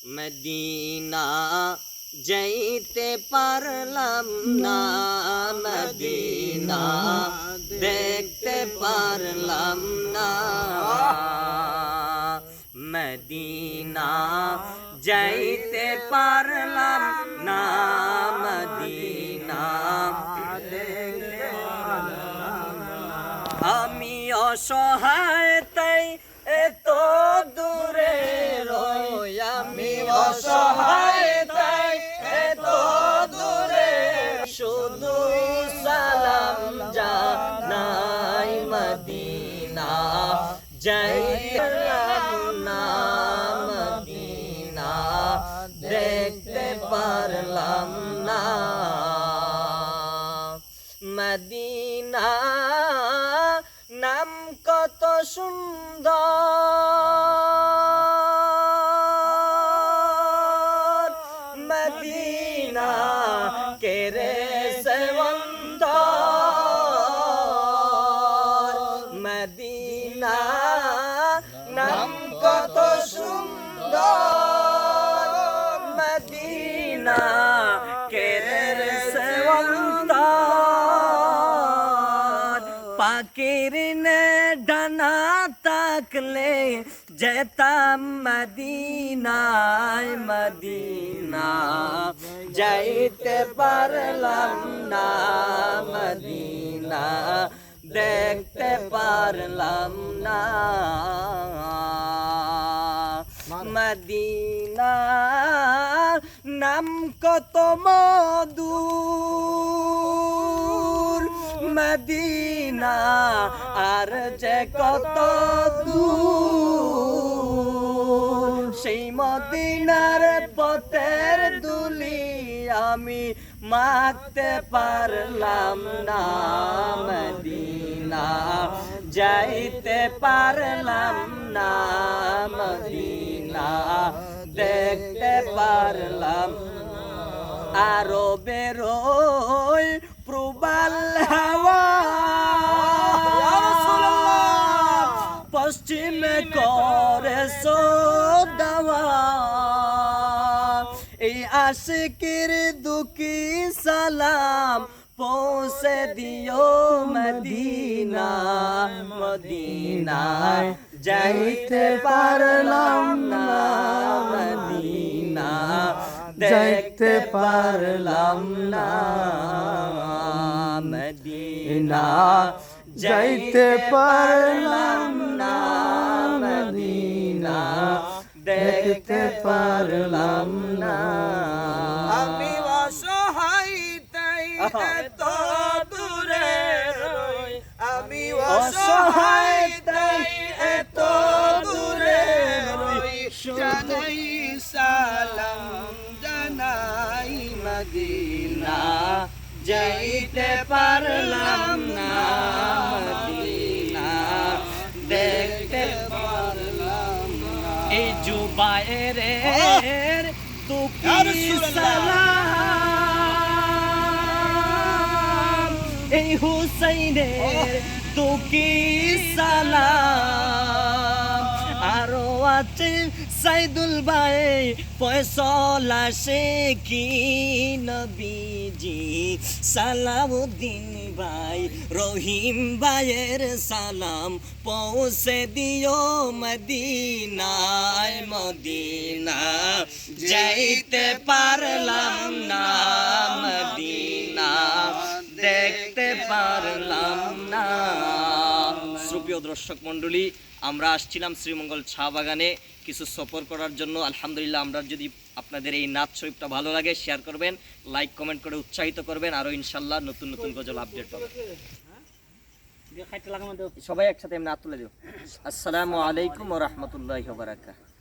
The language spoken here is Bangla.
মদিনা যাইতে পারলাম না, মদিনা দেখতে পারলাম না, মদিনা যাইতে পারলাম না, মদিনা দেখতে পারলাম না। আমি অসহায় তাই এত দূরে রই, আমি অসহায় তাই এত দূরে, শুধু সালাম জানাই মদিনা যাইতে পারলাম না, মদিনা দেখতে পারলাম না, মদিনা নাম কত সুন্দর, মদিনা কেরে সেবন্তর, মদিনা নাম কত সুন্দর, মদিনা কেরে সেবন্তর, পাখির নে ডানা থাকলে যেতাম মদিনায়, মদিনা যাইতে পারলাম না, মদিনা দেখতে পারলাম না, মদিনা নাম কত মধুর, মদিনা আর যে কত দূর, সেই মদিনার পথের ধুলি আমি মাখতে পারলাম না, মদিনা যাইতে পারলাম না, মদিনা দেখতে পারলাম, আরো বেরোই প্রবাল হাওয়া, পশ্চিমে করে সোদাওয়া, এই আশিকের দুঃখী সালাম পৌঁছে দিও মদিনা, মদিনা যাইতে পারলাম না, মদিনা দেখতে পারলাম না, মদিনা যাইতে পারলাম না, মদিনা দেখতে পারলাম না। আমি অসহায় তাই এত দূরে রই, আমি অসহায় তাই এত দূরে রই, জানাই সালাম জানাই মদিনা যাইতে পারলাম না, মদিনা দেখতে পারলাম না। এই জুবায়ের দুঃখী সালাম, এই হুসাইনের দুঃখী সালাম, আরো আছে সাইদুল ভাই ফয়সলা শেখি নবীজি, সালাউদ্দিন ভাই রহিম ভাইয়ের সালাম পৌঁছে দিও মদিনায়, মদিনা যাইতে পারলাম না, মদিনা দেখতে পারলাম না। সুপ্রিয় দর্শক মণ্ডলী, আমরা আসছিলাম শ্রীমঙ্গল চা বাগানে কিছু সফর করার জন্য। আলহামদুলিল্লাহ, আমরা যদি আপনাদের এই নাচ শরীফটা ভালো লাগে শেয়ার করবেন, লাইক কমেন্ট করে উৎসাহিত করবেন, আরও ইনশাল্লাহ নতুন নতুন গজল আপডেট পাবেন। সবাই একসাথে এমনি হাত তুলে দিও। আসসালামু আলাইকুম ওয়া রাহমাতুল্লাহি ওয়া বারাকাতুহু।